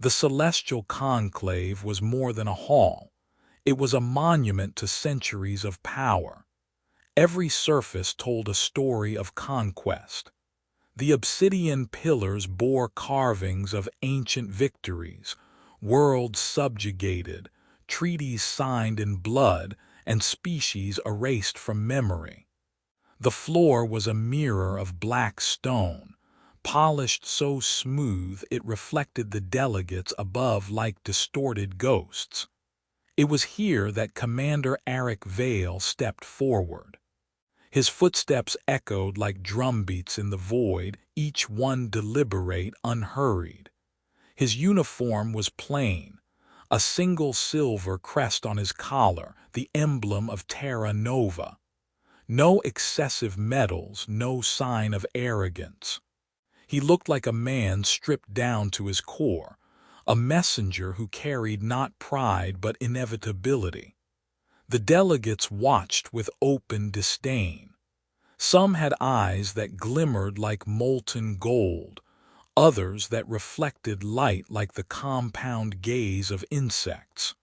The celestial conclave was more than a hall. It was a monument to centuries of power. Every surface told a story of conquest. The obsidian pillars bore carvings of ancient victories, worlds subjugated, treaties signed in blood, and species erased from memory. The floor was a mirror of black stone, polished so smooth it reflected the delegates above like distorted ghosts. It was here that Commander Eric Vale stepped forward. His footsteps echoed like drumbeats in the void, each one deliberate, unhurried. His uniform was plain, a single silver crest on his collar, the emblem of Terra Nova. No excessive medals, no sign of arrogance. He looked like a man stripped down to his core, a messenger who carried not pride but inevitability. The delegates watched with open disdain. Some had eyes that glimmered like molten gold, others that reflected light like the compound gaze of insects.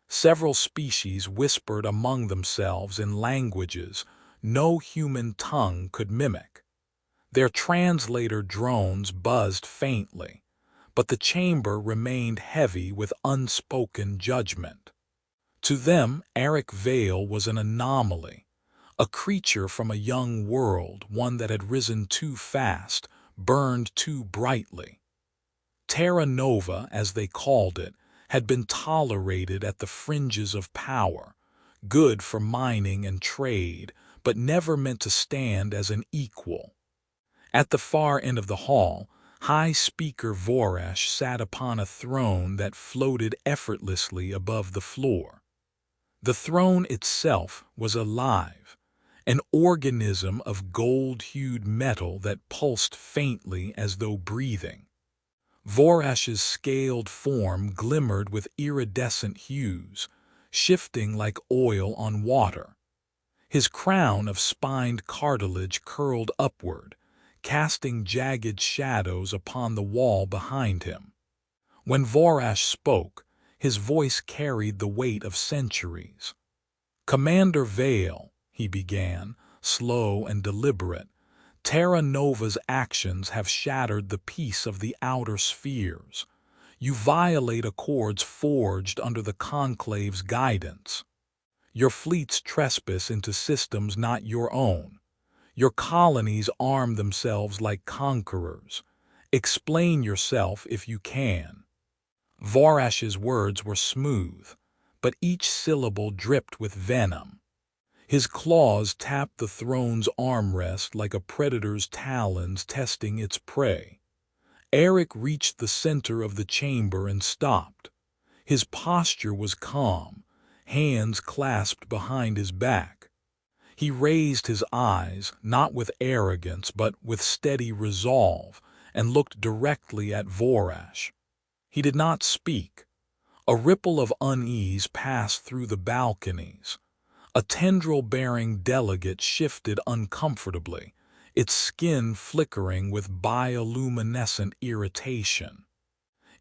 Several species whispered among themselves in languages no human tongue could mimic. Their translator drones buzzed faintly, but the chamber remained heavy with unspoken judgment. To them, Eric Vale was an anomaly, a creature from a young world, one that had risen too fast, burned too brightly. Terra Nova, as they called it, had been tolerated at the fringes of power, good for mining and trade, but never meant to stand as an equal. At the far end of the hall, High Speaker Voresh sat upon a throne that floated effortlessly above the floor. The throne itself was alive, an organism of gold-hued metal that pulsed faintly as though breathing. Voresh's scaled form glimmered with iridescent hues, shifting like oil on water. His crown of spined cartilage curled upward, casting jagged shadows upon the wall behind him. When Voresh spoke, his voice carried the weight of centuries. "Commander Vale," he began, slow and deliberate, "Terra Nova's actions have shattered the peace of the outer spheres. You violate accords forged under the Conclave's guidance. Your fleets trespass into systems not your own. Your colonies arm themselves like conquerors. Explain yourself if you can." Voresh's words were smooth, but each syllable dripped with venom. His claws tapped the throne's armrest like a predator's talons testing its prey. Eric reached the center of the chamber and stopped. His posture was calm, hands clasped behind his back. He raised his eyes, not with arrogance but with steady resolve, and looked directly at Voresh. He did not speak. A ripple of unease passed through the balconies. A tendril-bearing delegate shifted uncomfortably, its skin flickering with bioluminescent irritation.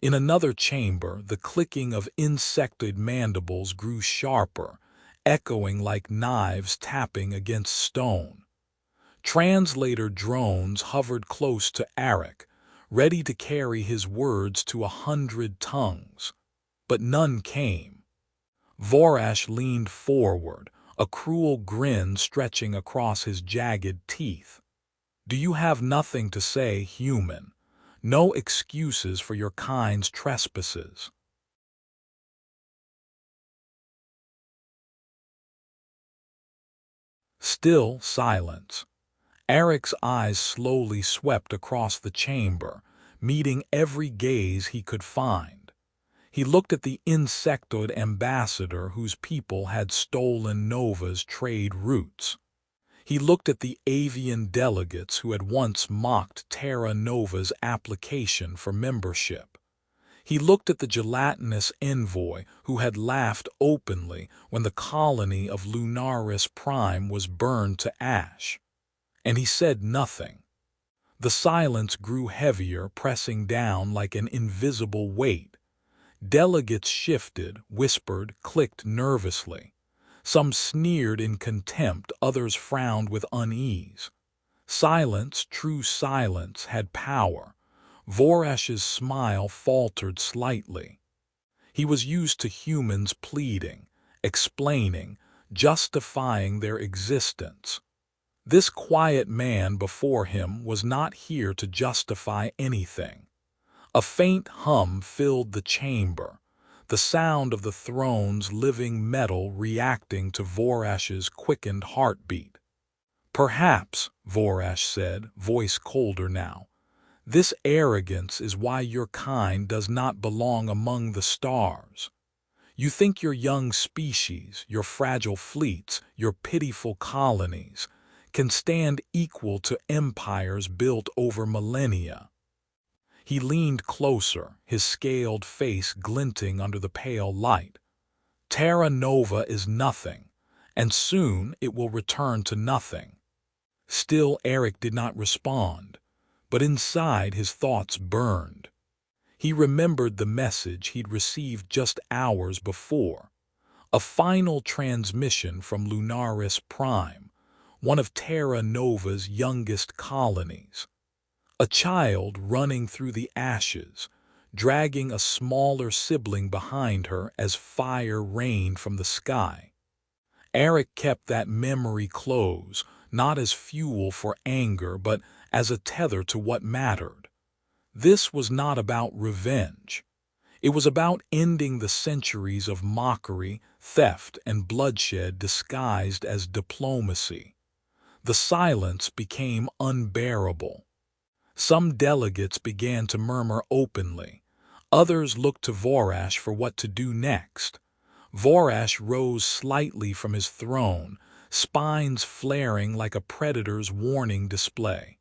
In another chamber, the clicking of insectoid mandibles grew sharper, echoing like knives tapping against stone. Translator drones hovered close to Eric, ready to carry his words to 100 tongues. But none came. Voresh leaned forward, a cruel grin stretching across his jagged teeth. "Do you have nothing to say, human? No excuses for your kind's trespasses?" Still silence. Eric's eyes slowly swept across the chamber, meeting every gaze he could find. He looked at the insectoid ambassador whose people had stolen Nova's trade routes. He looked at the avian delegates who had once mocked Terra Nova's application for membership. He looked at the gelatinous envoy who had laughed openly when the colony of Lunaris Prime was burned to ash. And he said nothing. The silence grew heavier, pressing down like an invisible weight. Delegates shifted, whispered, clicked nervously. Some sneered in contempt, others frowned with unease. Silence, true silence, had power. Vorash's smile faltered slightly. He was used to humans pleading, explaining, justifying their existence. This quiet man before him was not here to justify anything. A faint hum filled the chamber, the sound of the throne's living metal reacting to Vorash's quickened heartbeat. "Perhaps," Vorash said, voice colder now, "this arrogance is why your kind does not belong among the stars. You think your young species, your fragile fleets, your pitiful colonies, can stand equal to empires built over millennia." He leaned closer, his scaled face glinting under the pale light. "Terra Nova is nothing, and soon it will return to nothing." Still Eric did not respond, but inside his thoughts burned. He remembered the message he'd received just hours before, a final transmission from Lunaris Prime, one of Terra Nova's youngest colonies. A child running through the ashes, dragging a smaller sibling behind her as fire rained from the sky. Eric kept that memory close, not as fuel for anger, but as a tether to what mattered. This was not about revenge. It was about ending the centuries of mockery, theft, and bloodshed disguised as diplomacy. The silence became unbearable. Some delegates began to murmur openly. Others looked to Vorash for what to do next. Vorash rose slightly from his throne, spines flaring like a predator's warning display.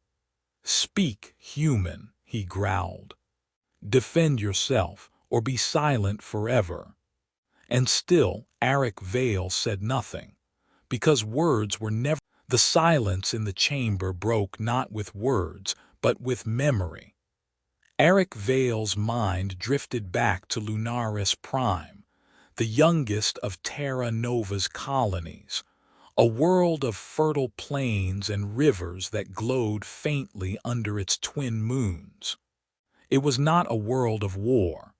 "Speak, human," he growled. "Defend yourself, or be silent forever." And still, Eric Vale said nothing, because words were never. The silence in the chamber broke not with words, but with memory. Eric Vale's mind drifted back to Lunaris Prime, the youngest of Terra Nova's colonies, a world of fertile plains and rivers that glowed faintly under its twin moons. It was not a world of war.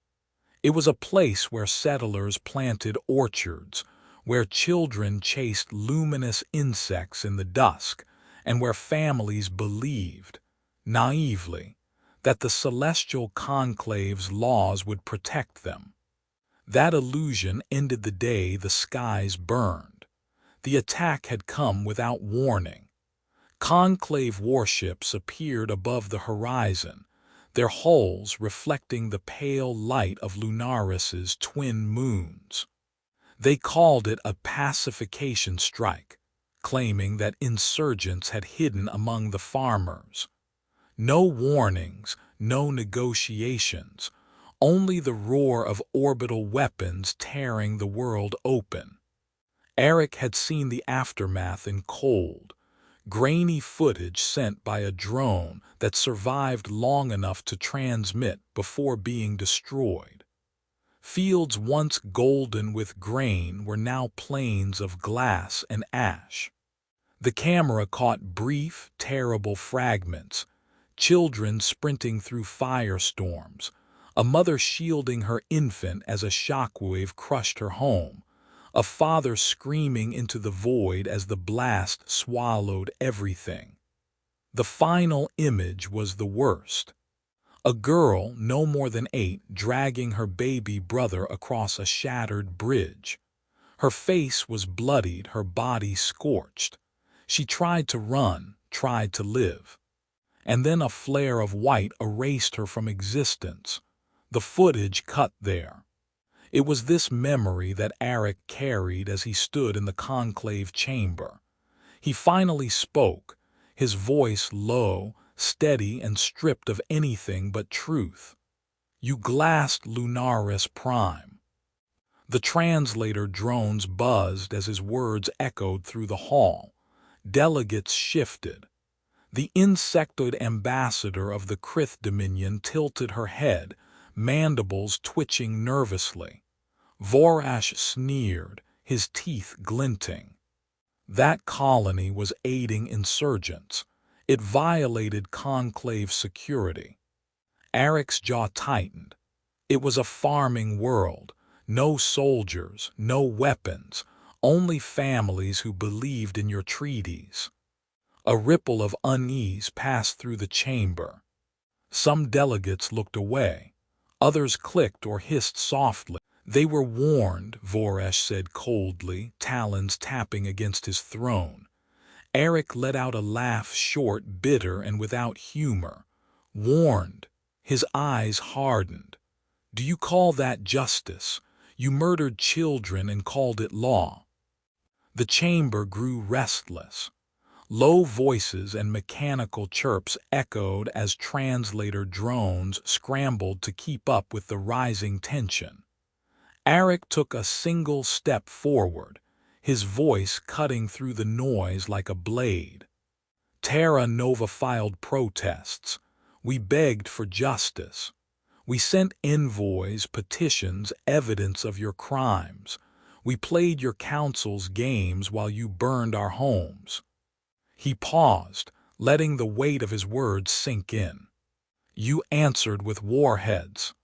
It was a place where settlers planted orchards, where children chased luminous insects in the dusk, and where families believed, naively, that the celestial conclave's laws would protect them. That illusion ended the day the skies burned. The attack had come without warning. Conclave warships appeared above the horizon, their hulls reflecting the pale light of Lunaris's twin moons. They called it a pacification strike, claiming that insurgents had hidden among the farmers. No warnings, no negotiations, only the roar of orbital weapons tearing the world open. Eric had seen the aftermath in cold, grainy footage sent by a drone that survived long enough to transmit before being destroyed. Fields once golden with grain were now plains of glass and ash. The camera caught brief, terrible fragments, children sprinting through firestorms, a mother shielding her infant as a shockwave crushed her home, a father screaming into the void as the blast swallowed everything. The final image was the worst. A girl, no more than 8, dragging her baby brother across a shattered bridge. Her face was bloodied, her body scorched. She tried to run, tried to live. And then a flare of white erased her from existence. The footage cut there. It was this memory that Eric carried as he stood in the conclave chamber. He finally spoke, his voice low, steady, and stripped of anything but truth. "You glassed Lunaris Prime." The translator drones buzzed as his words echoed through the hall. Delegates shifted. The insectoid ambassador of the Krith Dominion tilted her head, mandibles twitching nervously. Vorash sneered, his teeth glinting. That colony was aiding insurgents. It violated Conclave security. Eric's jaw tightened. It was a farming world. No soldiers, no weapons, only families who believed in your treaties. A ripple of unease passed through the chamber. Some delegates looked away. Others clicked or hissed softly. They were warned, Voresh said coldly, talons tapping against his throne. Eric let out a laugh, short, bitter, and without humor. Warned. His eyes hardened. Do you call that justice? You murdered children and called it law. The chamber grew restless. Low voices and mechanical chirps echoed as translator drones scrambled to keep up with the rising tension. Eric took a single step forward, his voice cutting through the noise like a blade. Terra Nova filed protests. We begged for justice. We sent envoys, petitions, evidence of your crimes. We played your council's games while you burned our homes. He paused, letting the weight of his words sink in. You answered with warheads.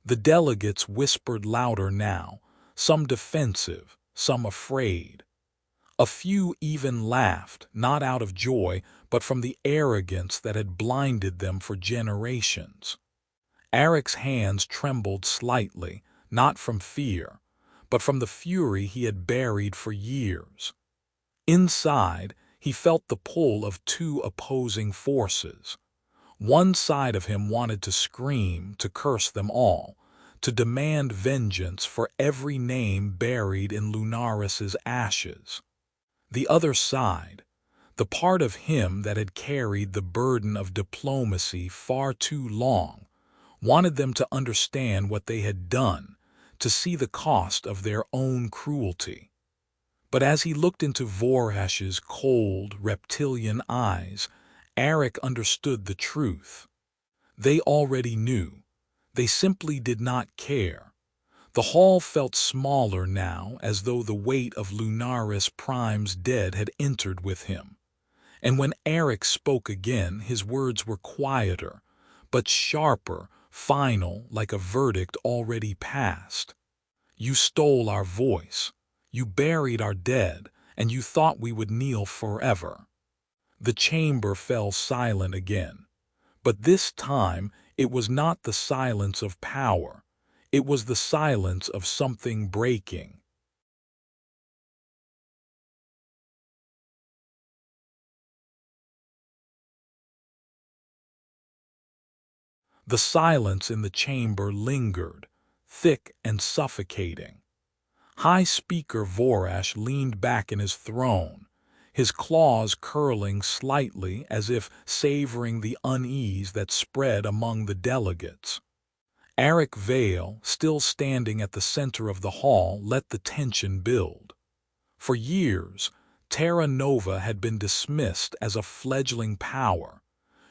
The delegates whispered louder now, some defensive, some afraid. A few even laughed, not out of joy, but from the arrogance that had blinded them for generations. Eric's hands trembled slightly, not from fear, but from the fury he had buried for years. Inside, he felt the pull of two opposing forces. One side of him wanted to scream, to curse them all, to demand vengeance for every name buried in Lunaris's ashes. The other side, the part of him that had carried the burden of diplomacy far too long, wanted them to understand what they had done, to see the cost of their own cruelty. But as he looked into Vorash's cold, reptilian eyes, Eric understood the truth. They already knew. They simply did not care. The hall felt smaller now, as though the weight of Lunaris Prime's dead had entered with him. And when Eric spoke again, his words were quieter, but sharper, final, like a verdict already passed. You stole our voice. You buried our dead, and you thought we would kneel forever. The chamber fell silent again. But this time, it was not the silence of power. It was the silence of something breaking. The silence in the chamber lingered, thick and suffocating. High Speaker Vorash leaned back in his throne, his claws curling slightly as if savoring the unease that spread among the delegates. Eric Vale, still standing at the center of the hall, let the tension build. For years, Terra Nova had been dismissed as a fledgling power,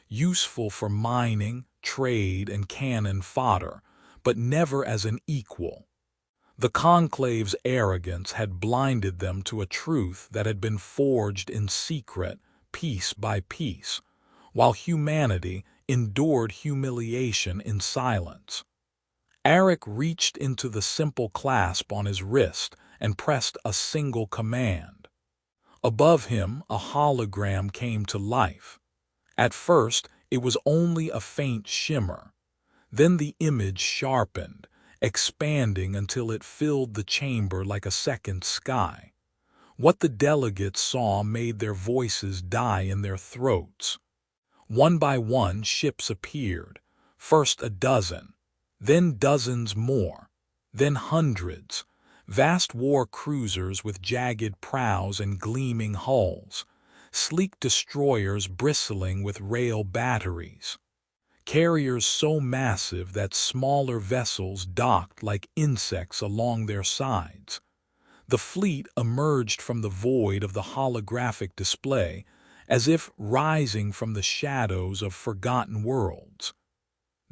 useful for mining, trade, and cannon fodder, but never as an equal. The Conclave's arrogance had blinded them to a truth that had been forged in secret, piece by piece, while humanity endured humiliation in silence. Eric reached into the simple clasp on his wrist and pressed a single command. Above him, a hologram came to life. At first, it was only a faint shimmer. Then the image sharpened, expanding until it filled the chamber like a second sky. What the delegates saw made their voices die in their throats. One by one, ships appeared, first a dozen, then dozens more, then hundreds, vast war cruisers with jagged prows and gleaming hulls, sleek destroyers bristling with rail batteries, carriers so massive that smaller vessels docked like insects along their sides. The fleet emerged from the void of the holographic display, as if rising from the shadows of forgotten worlds.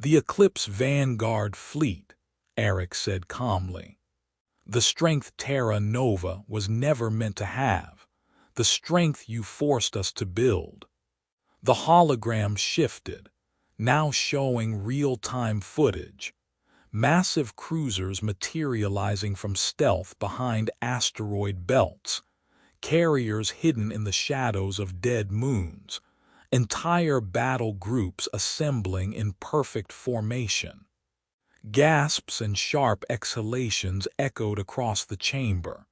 "The Eclipse Vanguard Fleet," Eric said calmly. "The strength Terra Nova was never meant to have. The strength you forced us to build." The hologram shifted, now showing real-time footage. Massive cruisers materializing from stealth behind asteroid belts, carriers hidden in the shadows of dead moons, entire battle groups assembling in perfect formation. Gasps and sharp exhalations echoed across the chamber.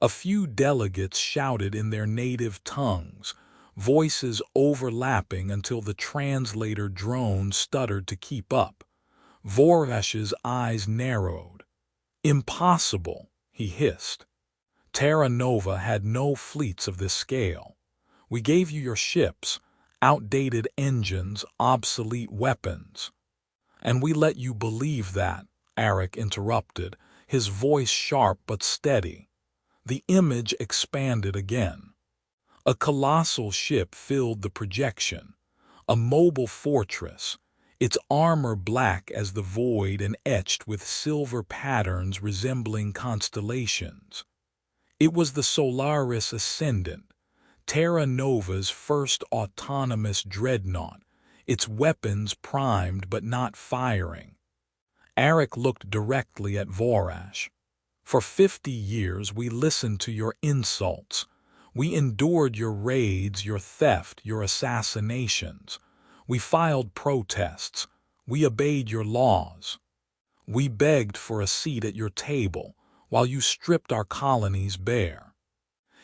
A few delegates shouted in their native tongues, voices overlapping until the translator drone stuttered to keep up. Voresh's eyes narrowed. "Impossible," he hissed. "Terra Nova had no fleets of this scale. We gave you your ships, outdated engines, obsolete weapons. And we let you believe that," Eric interrupted, his voice sharp but steady. The image expanded again. A colossal ship filled the projection, a mobile fortress, its armor black as the void and etched with silver patterns resembling constellations. It was the Solaris Ascendant, Terra Nova's first autonomous dreadnought, its weapons primed but not firing. Eric looked directly at Voresh. "For 50 years we listened to your insults. We endured your raids, your theft, your assassinations. We filed protests. We obeyed your laws. We begged for a seat at your table while you stripped our colonies bare."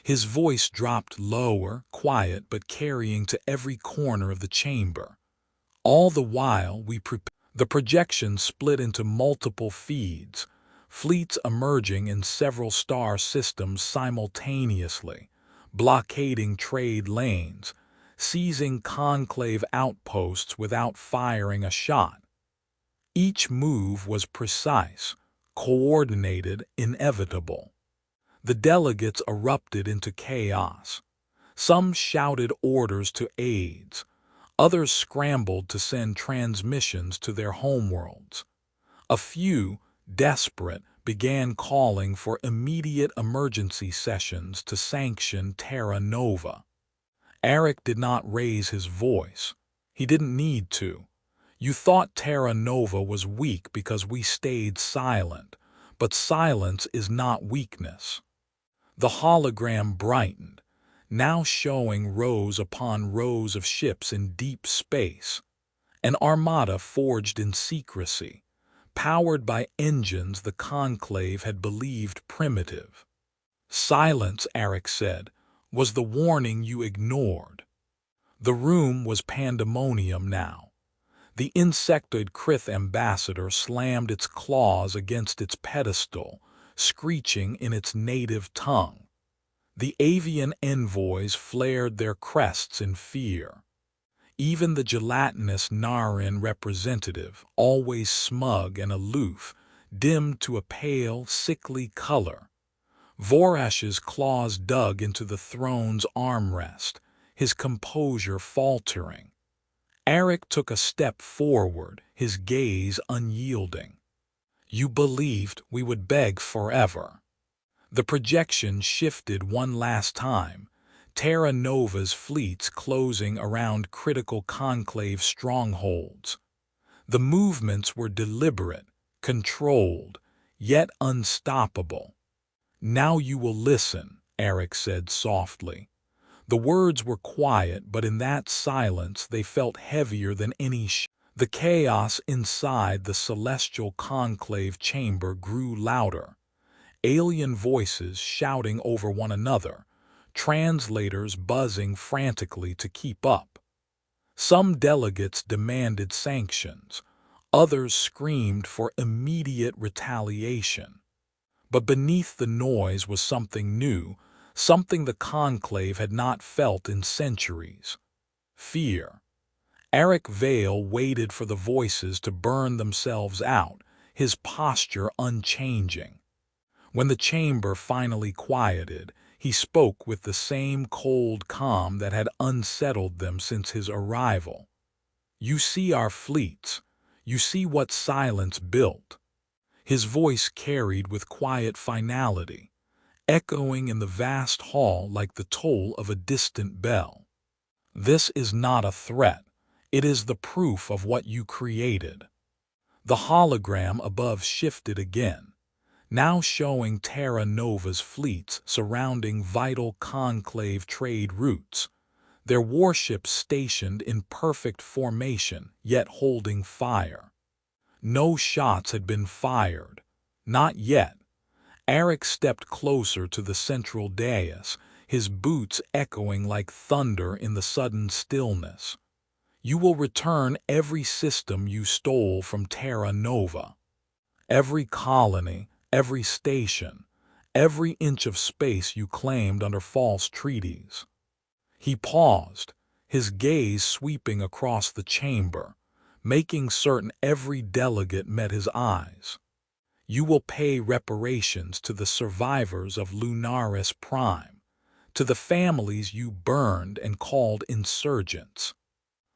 His voice dropped lower, quiet but carrying to every corner of the chamber. "All the while we prepared." The projection split into multiple feeds, fleets emerging in several star systems simultaneously, blockading trade lanes, seizing conclave outposts without firing a shot. Each move was precise, coordinated, inevitable. The delegates erupted into chaos. Some shouted orders to aides. Others scrambled to send transmissions to their homeworlds. A few, desperate, began calling for immediate emergency sessions to sanction Terra Nova. Eric did not raise his voice. He didn't need to. "You thought Terra Nova was weak because we stayed silent, but silence is not weakness." The hologram brightened, now showing rows upon rows of ships in deep space. An armada forged in secrecy, powered by engines the Conclave had believed primitive. "Silence," Eric said, "was the warning you ignored." The room was pandemonium now. The insectoid Krith ambassador slammed its claws against its pedestal, screeching in its native tongue. The avian envoys flared their crests in fear. Even the gelatinous Narration representative, always smug and aloof, dimmed to a pale, sickly color. Voresh's claws dug into the throne's armrest, his composure faltering. Eric took a step forward, his gaze unyielding. "You believed we would beg forever." The projection shifted one last time, Terra Nova's fleets closing around critical conclave strongholds. The movements were deliberate, controlled, yet unstoppable. "Now you will listen," Eric said softly. The words were quiet, but in that silence they felt heavier than any The chaos inside the celestial conclave chamber grew louder. Alien voices shouting over one another, translators buzzing frantically to keep up. Some delegates demanded sanctions, others screamed for immediate retaliation. But beneath the noise was something new, something the Conclave had not felt in centuries. Fear. Eric Vale waited for the voices to burn themselves out, his posture unchanging. When the chamber finally quieted, he spoke with the same cold calm that had unsettled them since his arrival. "You see our fleets. You see what silence built. His voice carried with quiet finality, echoing in the vast hall like the toll of a distant bell. This is not a threat. It is the proof of what you created. The hologram above shifted again, now showing Terra Nova's fleets surrounding vital conclave trade routes, their warships stationed in perfect formation yet holding fire. No shots had been fired. Not yet. Eric stepped closer to the central dais, his boots echoing like thunder in the sudden stillness. You will return every system you stole from Terra Nova. Every colony, every station, every inch of space you claimed under false treaties. He paused, his gaze sweeping across the chamber, making certain every delegate met his eyes. You will pay reparations to the survivors of Lunaris Prime, to the families you burned and called insurgents.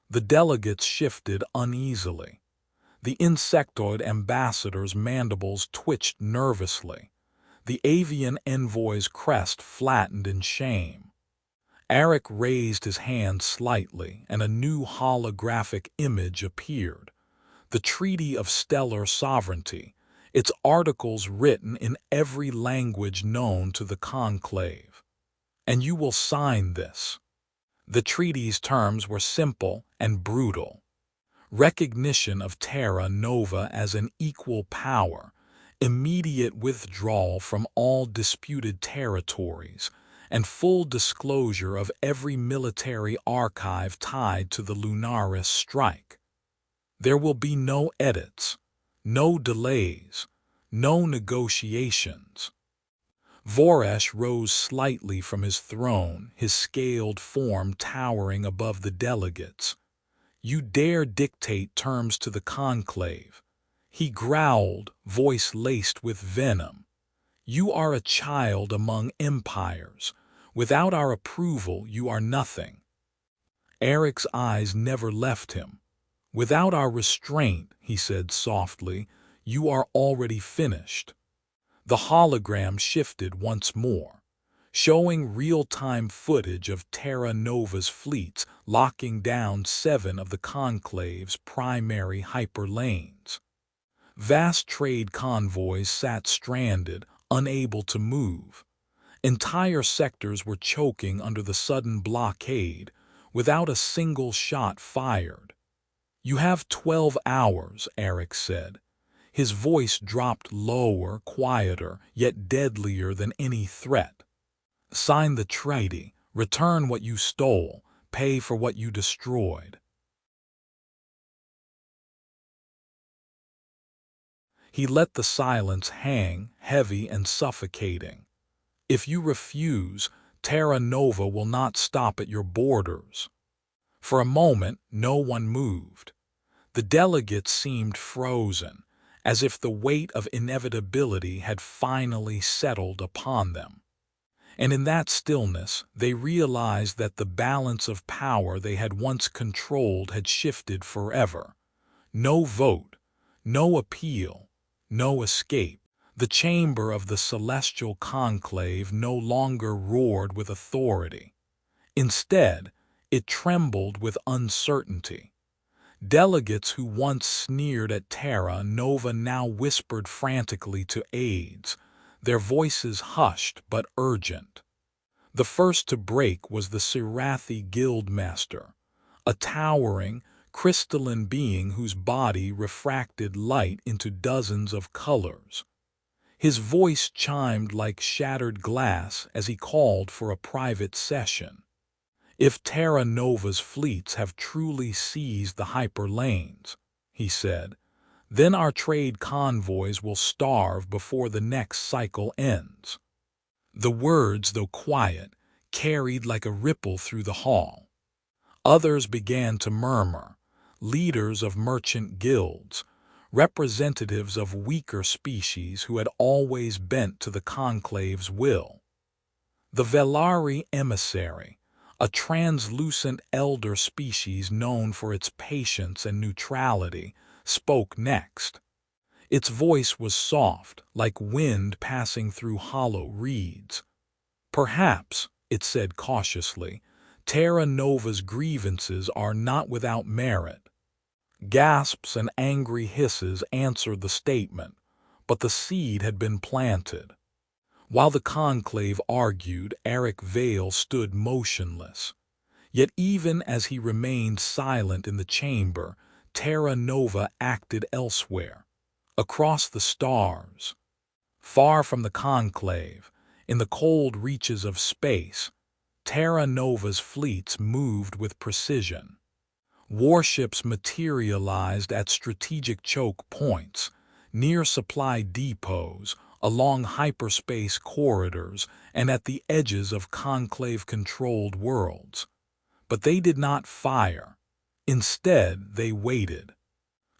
The delegates shifted uneasily. The insectoid ambassador's mandibles twitched nervously. The avian envoy's crest flattened in shame. Eric raised his hand slightly, and a new holographic image appeared. The Treaty of Stellar Sovereignty, its articles written in every language known to the Conclave. And you will sign this. The treaty's terms were simple and brutal. Recognition of Terra Nova as an equal power, immediate withdrawal from all disputed territories, and full disclosure of every military archive tied to the Lunaris strike. There will be no edits, no delays, no negotiations. Voresh rose slightly from his throne, his scaled form towering above the delegates. You dare dictate terms to the conclave. He growled, voice laced with venom. You are a child among empires. Without our approval, you are nothing. Eric's eyes never left him. Without our restraint, he said softly, you are already finished. The hologram shifted once more, showing real-time footage of Terra Nova's fleets locking down 7 of the Conclave's primary hyperlanes. Vast trade convoys sat stranded, unable to move. Entire sectors were choking under the sudden blockade, without a single shot fired. You have 12 hours, Eric said. His voice dropped lower, quieter, yet deadlier than any threat. Sign the treaty, return what you stole, pay for what you destroyed. He let the silence hang, heavy and suffocating. If you refuse, Terra Nova will not stop at your borders. For a moment, no one moved. The delegates seemed frozen, as if the weight of inevitability had finally settled upon them. And in that stillness, they realized that the balance of power they had once controlled had shifted forever. No vote, no appeal, no escape. The chamber of the celestial conclave no longer roared with authority. Instead, it trembled with uncertainty. Delegates who once sneered at Terra Nova now whispered frantically to aides, their voices hushed but urgent. The first to break was the Sirathi Guildmaster, a towering, crystalline being whose body refracted light into dozens of colors. His voice chimed like shattered glass as he called for a private session. If Terra Nova's fleets have truly seized the hyperlanes, he said, then our trade convoys will starve before the next cycle ends. The words, though quiet, carried like a ripple through the hall. Others began to murmur, leaders of merchant guilds, representatives of weaker species who had always bent to the conclave's will. The Velari emissary, a translucent elder species known for its patience and neutrality, spoke next. Its voice was soft, like wind passing through hollow reeds. "Perhaps," it said cautiously, "Terra Nova's grievances are not without merit." Gasps and angry hisses answered the statement, but the seed had been planted. While the conclave argued, Eric Vale stood motionless. Yet even as he remained silent in the chamber, Terra Nova acted elsewhere, across the stars. Far from the conclave, in the cold reaches of space, Terra Nova's fleets moved with precision. Warships materialized at strategic choke points, near supply depots, along hyperspace corridors, and at the edges of conclave-controlled worlds. But they did not fire. Instead, they waited.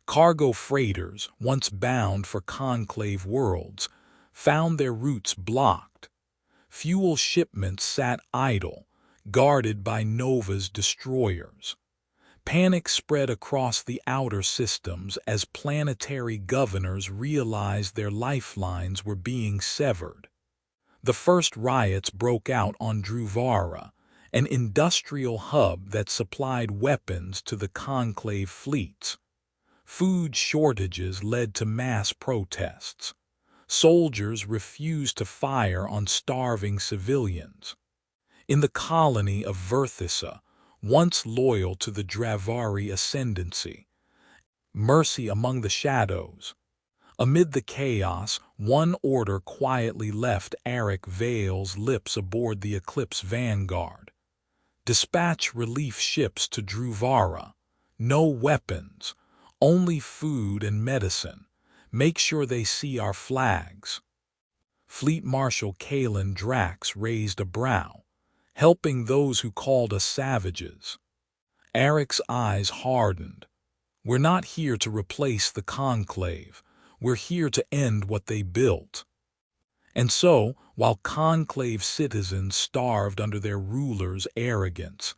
Cargo freighters, once bound for conclave worlds, found their routes blocked. Fuel shipments sat idle, guarded by Nova's destroyers. Panic spread across the outer systems as planetary governors realized their lifelines were being severed. The first riots broke out on Druvara, an industrial hub that supplied weapons to the conclave fleets. Food shortages led to mass protests. Soldiers refused to fire on starving civilians. In the colony of Verthissa, once loyal to the Dravari ascendancy, mercy among the shadows. Amid the chaos, one order quietly left Eric Vale's lips aboard the Eclipse Vanguard. Dispatch relief ships to Druvara. No weapons, only food and medicine. Make sure they see our flags. Fleet Marshal Kalen Drax raised a brow, helping those who called us savages. Eric's eyes hardened. We're not here to replace the conclave. We're here to end what they built. And so, while conclave citizens starved under their rulers' arrogance,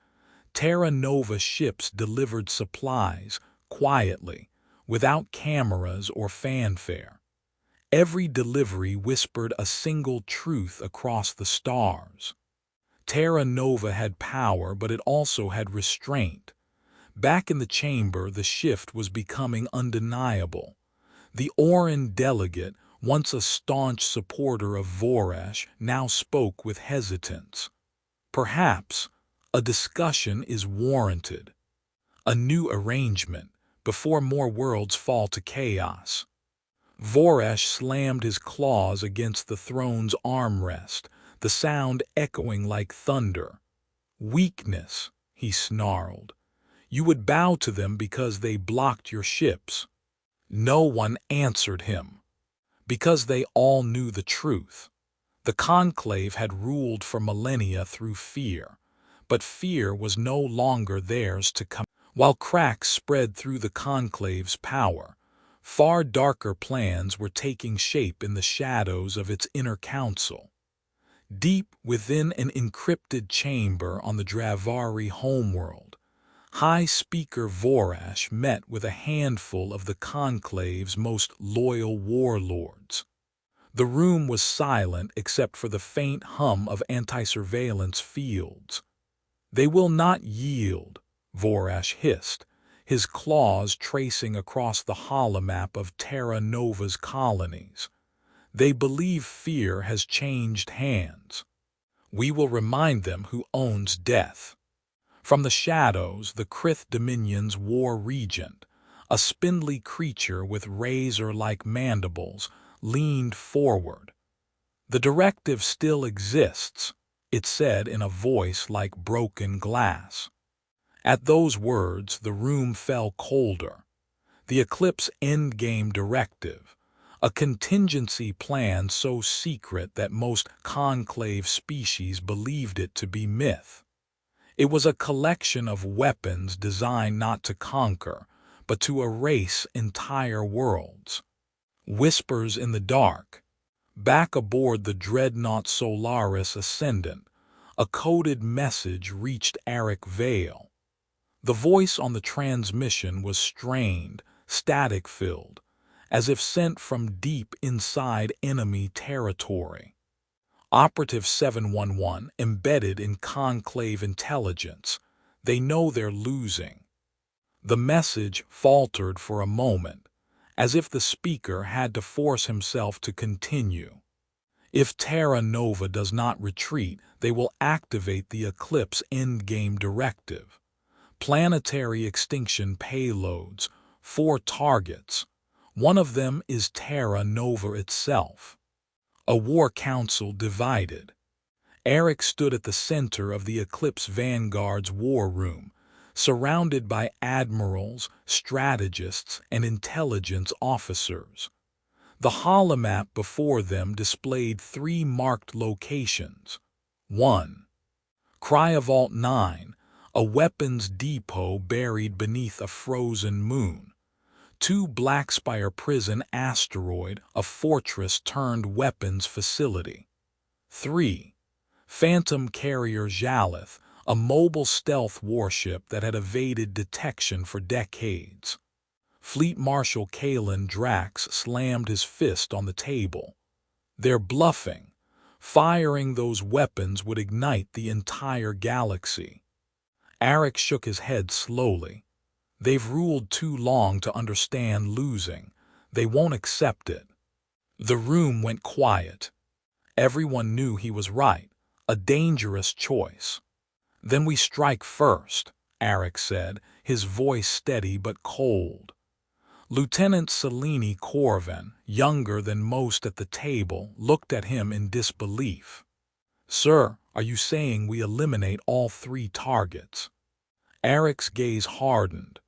Terra Nova ships delivered supplies, quietly, without cameras or fanfare. Every delivery whispered a single truth across the stars. Terra Nova had power, but it also had restraint. Back in the chamber, the shift was becoming undeniable. The Oran delegate, once a staunch supporter of Voresh, now spoke with hesitance. Perhaps a discussion is warranted. A new arrangement, before more worlds fall to chaos. Voresh slammed his claws against the throne's armrest, the sound echoing like thunder. "Weakness," he snarled. "You would bow to them because they blocked your ships." No one answered him, because they all knew the truth. The conclave had ruled for millennia through fear, but fear was no longer theirs to command. While cracks spread through the conclave's power, far darker plans were taking shape in the shadows of its inner council. Deep within an encrypted chamber on the Dravari homeworld, High Speaker Vorash met with a handful of the conclave's most loyal warlords. The room was silent except for the faint hum of anti-surveillance fields. "They will not yield," Vorash hissed, his claws tracing across the holomap of Terra Nova's colonies. "They believe fear has changed hands. We will remind them who owns death." From the shadows, the Krith Dominion's war regent, a spindly creature with razor-like mandibles, leaned forward. "The directive still exists," it said in a voice like broken glass. At those words, the room fell colder. The Eclipse Endgame Directive, a contingency plan so secret that most conclave species believed it to be myth. It was a collection of weapons designed not to conquer, but to erase entire worlds. Whispers in the dark. Back aboard the dreadnought Solaris Ascendant, a coded message reached Eric Vale. The voice on the transmission was strained, static-filled, as if sent from deep inside enemy territory. Operative 711 embedded in Conclave intelligence. They know they're losing. The message faltered for a moment, as if the speaker had to force himself to continue. If Terra Nova does not retreat, they will activate the Eclipse Endgame Directive. Planetary extinction payloads, 4 targets. One of them is Terra Nova itself. A war council divided. Eric stood at the center of the Eclipse Vanguard's war room, surrounded by admirals, strategists, and intelligence officers. The holomap before them displayed 3 marked locations. 1. Cryavault 9, a weapons depot buried beneath a frozen moon. 2. Blackspire Prison Asteroid, a fortress-turned-weapons facility. 3. Phantom Carrier Jalith, a mobile stealth warship that had evaded detection for decades. Fleet Marshal Kalen Drax slammed his fist on the table. They're bluffing. Firing those weapons would ignite the entire galaxy. Eric shook his head slowly. They've ruled too long to understand losing. They won't accept it. The room went quiet. Everyone knew he was right. A dangerous choice. Then we strike first, Eric said, his voice steady but cold. Lieutenant Selene Corvin, younger than most at the table, looked at him in disbelief. Sir, are you saying we eliminate all 3 targets? Eric's gaze hardened.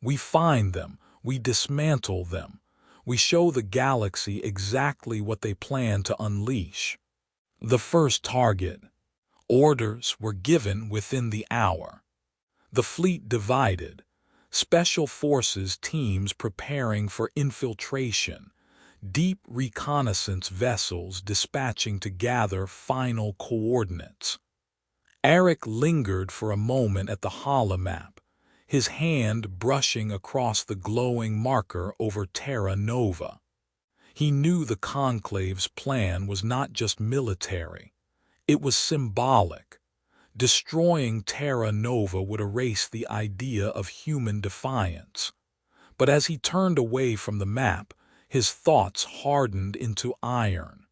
We find them, we dismantle them, we show the galaxy exactly what they plan to unleash. The first target. Orders were given within the hour. The fleet divided. Special forces teams preparing for infiltration. Deep reconnaissance vessels dispatching to gather final coordinates. Eric lingered for a moment at the holomap, his hand brushing across the glowing marker over Terra Nova. He knew the Conclave's plan was not just military. It was symbolic. Destroying Terra Nova would erase the idea of human defiance. But as he turned away from the map, his thoughts hardened into iron.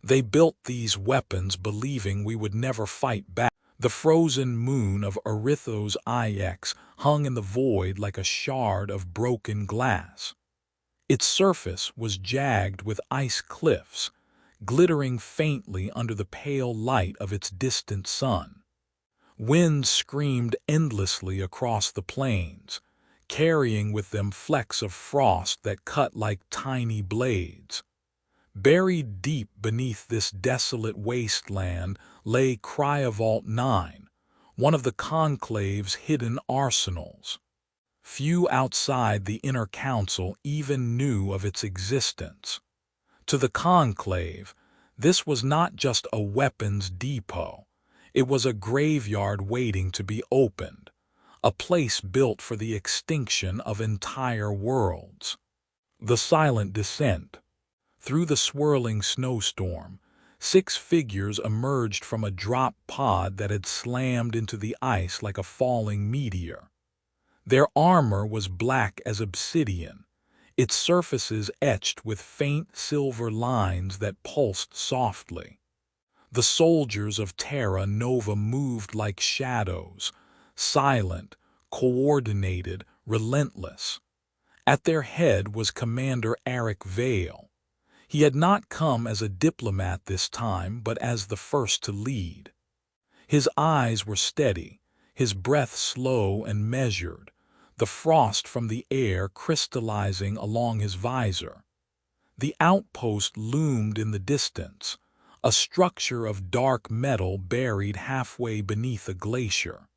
They built these weapons believing we would never fight back. The frozen moon of Erythos IX hung in the void like a shard of broken glass. Its surface was jagged with ice cliffs, glittering faintly under the pale light of its distant sun. Winds screamed endlessly across the plains, carrying with them flecks of frost that cut like tiny blades. Buried deep beneath this desolate wasteland lay Cryavault 9, one of the Conclave's hidden arsenals. Few outside the Inner Council even knew of its existence. To the Conclave, this was not just a weapons depot. It was a graveyard waiting to be opened, a place built for the extinction of entire worlds. The silent descent. Through the swirling snowstorm, 6 figures emerged from a drop pod that had slammed into the ice like a falling meteor. Their armor was black as obsidian, its surfaces etched with faint silver lines that pulsed softly. The soldiers of Terra Nova moved like shadows, silent, coordinated, relentless. At their head was Commander Eric Vale. He had not come as a diplomat this time, but as the first to lead. His eyes were steady, his breath slow and measured, the frost from the air crystallizing along his visor. The outpost loomed in the distance, a structure of dark metal buried halfway beneath a glacier.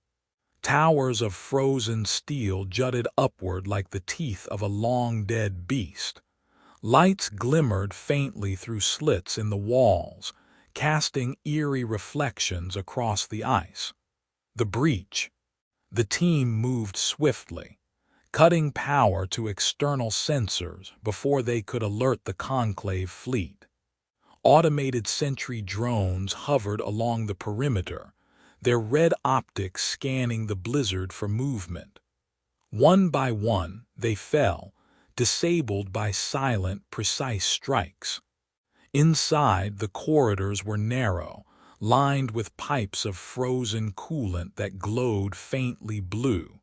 Towers of frozen steel jutted upward like the teeth of a long-dead beast. Lights glimmered faintly through slits in the walls, casting eerie reflections across the ice. The breach. The team moved swiftly. cutting power to external sensors before they could alert the Conclave fleet. Automated sentry drones hovered along the perimeter, their red optics scanning the blizzard for movement. One by one, they fell, disabled by silent, precise strikes. Inside, the corridors were narrow, lined with pipes of frozen coolant that glowed faintly blue.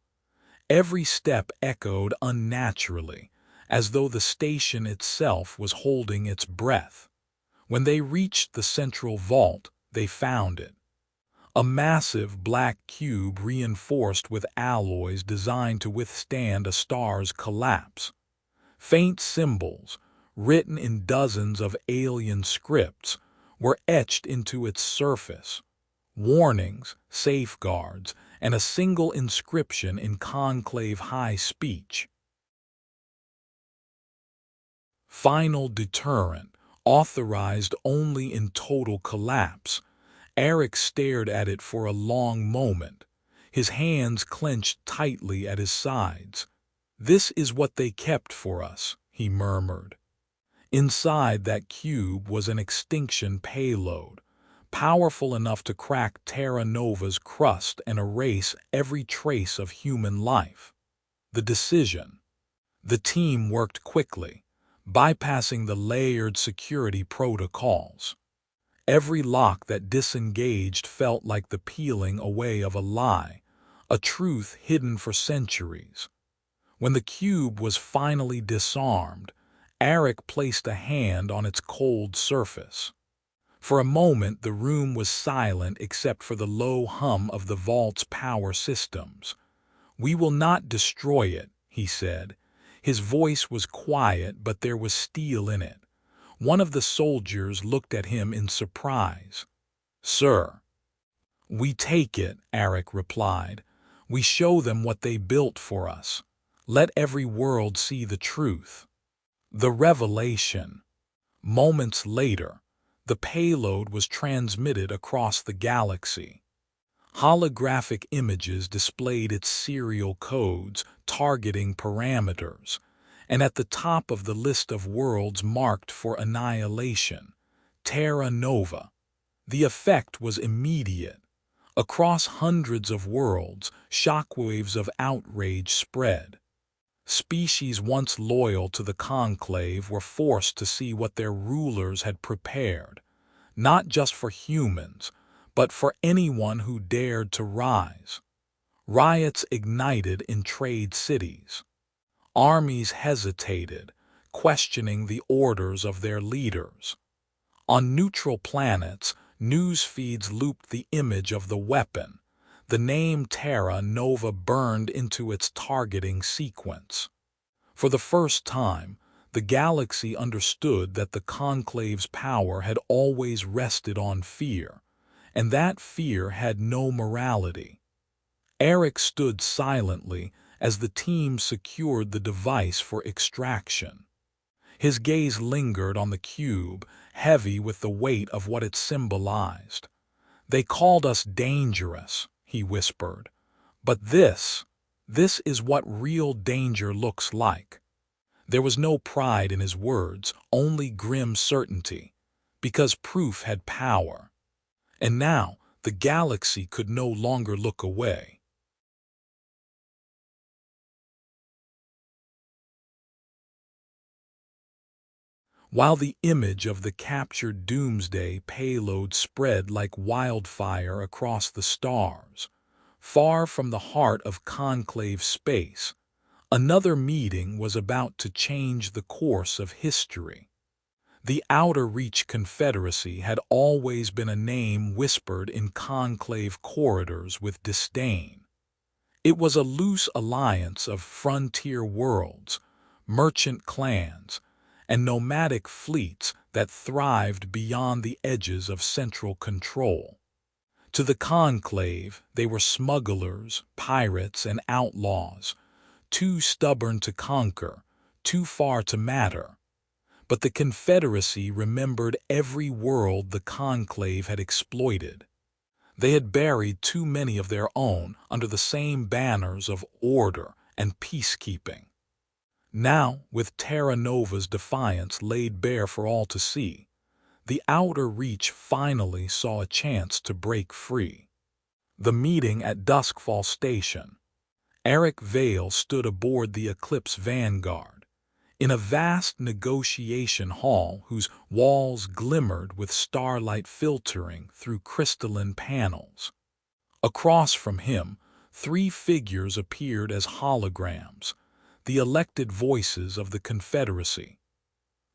Every step echoed unnaturally, as though the station itself was holding its breath. When they reached the central vault, they found it. A massive black cube reinforced with alloys designed to withstand a star's collapse. Faint symbols, written in dozens of alien scripts, were etched into its surface. Warnings, safeguards, and a single inscription in conclave high speech. Final deterrent, authorized only in total collapse. Eric stared at it for a long moment, his hands clenched tightly at his sides. "This is what they kept for us," he murmured. Inside that cube was an extinction payload, powerful enough to crack Terra Nova's crust and erase every trace of human life. The decision. The team worked quickly, bypassing the layered security protocols. Every lock that disengaged felt like the peeling away of a lie, a truth hidden for centuries. When the cube was finally disarmed, Eric placed a hand on its cold surface. For a moment the room was silent except for the low hum of the vault's power systems. "We will not destroy it," he said. His voice was quiet, but there was steel in it. One of the soldiers looked at him in surprise. "Sir." "We take it," Eric replied. "We show them what they built for us. Let every world see the truth." The revelation. Moments later, the payload was transmitted across the galaxy. Holographic images displayed its serial codes, targeting parameters, and at the top of the list of worlds marked for annihilation, Terra Nova. The effect was immediate. Across hundreds of worlds, shockwaves of outrage spread. Species once loyal to the Conclave were forced to see what their rulers had prepared, not just for humans, but for anyone who dared to rise. Riots ignited in trade cities. Armies hesitated, questioning the orders of their leaders. On neutral planets, news feeds looped the image of the weapon. The name Terra Nova burned into its targeting sequence. For the first time, the galaxy understood that the Conclave's power had always rested on fear, and that fear had no morality. Eric stood silently as the team secured the device for extraction. His gaze lingered on the cube, heavy with the weight of what it symbolized. "They called us dangerous," he whispered. "But this is what real danger looks like." There was no pride in his words, only grim certainty, because proof had power. And now the galaxy could no longer look away. While the image of the captured Doomsday payload spread like wildfire across the stars, far from the heart of Conclave space, another meeting was about to change the course of history. The Outer Reach Confederacy had always been a name whispered in Conclave corridors with disdain. It was a loose alliance of frontier worlds, merchant clans, and nomadic fleets that thrived beyond the edges of central control. To the Conclave, they were smugglers, pirates, and outlaws, too stubborn to conquer, too far to matter. But the Confederacy remembered every world the Conclave had exploited. They had buried too many of their own under the same banners of order and peacekeeping. Now, with Terra Nova's defiance laid bare for all to see, the Outer Reach finally saw a chance to break free. The meeting at Duskfall Station. Eric Vale stood aboard the Eclipse Vanguard, in a vast negotiation hall whose walls glimmered with starlight filtering through crystalline panels. Across from him, 3 figures appeared as holograms, the elected voices of the Confederacy.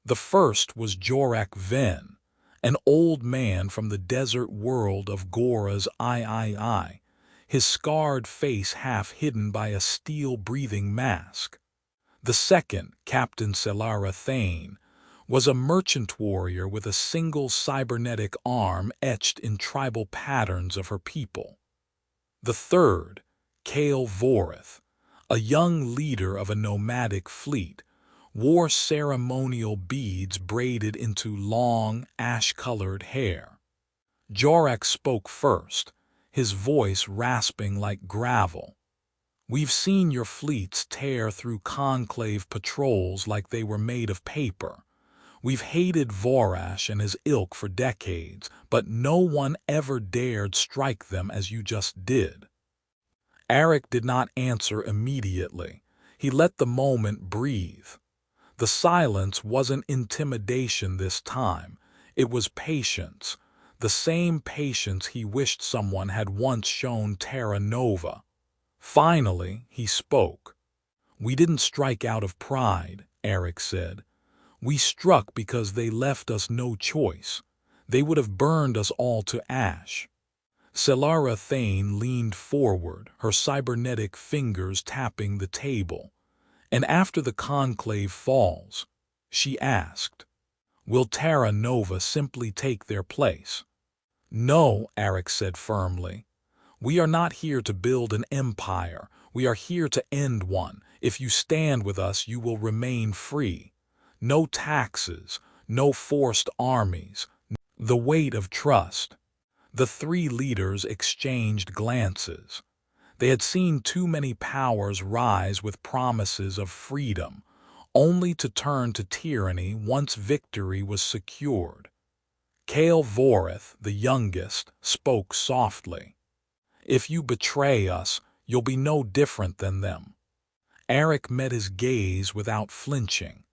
The first was Jorak Ven, an old man from the desert world of Gora's III, his scarred face half hidden by a steel-breathing mask. The second, Captain Selara Thane, was a merchant warrior with a single cybernetic arm etched in tribal patterns of her people. The third, Kale Vorith, a young leader of a nomadic fleet, wore ceremonial beads braided into long, ash-colored hair. Jorak spoke first, his voice rasping like gravel. "We've seen your fleets tear through conclave patrols like they were made of paper. We've hated Vorash and his ilk for decades, but no one ever dared strike them as you just did." Eric did not answer immediately. He let the moment breathe. The silence wasn't intimidation this time. It was patience, the same patience he wished someone had once shown Terra Nova. Finally, he spoke. "We didn't strike out of pride," Eric said. "We struck because they left us no choice. They would have burned us all to ash." Selara Thane leaned forward, her cybernetic fingers tapping the table. "And after the conclave falls," she asked, "will Terra Nova simply take their place?" "No," Eric said firmly. "We are not here to build an empire. We are here to end one. If you stand with us, you will remain free. No taxes, no forced armies, the weight of trust." The 3 leaders exchanged glances. They had seen too many powers rise with promises of freedom, only to turn to tyranny once victory was secured. Kale Vorith, the youngest, spoke softly. "If you betray us, you'll be no different than them." Eric met his gaze without flinching.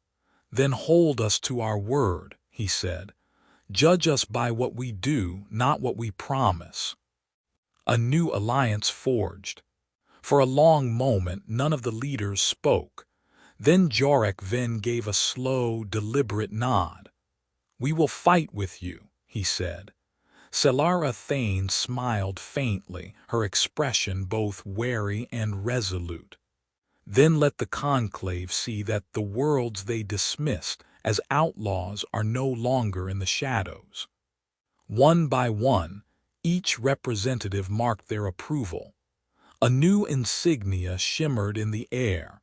"Then hold us to our word," he said. "Judge us by what we do, not what we promise." A new alliance forged. For a long moment, none of the leaders spoke. Then Jorak Ven gave a slow, deliberate nod. "We will fight with you," he said. Selara Thane smiled faintly, her expression both wary and resolute. "Then let the conclave see that the worlds they dismissed as outlaws are no longer in the shadows." One by one, each representative marked their approval. A new insignia shimmered in the air,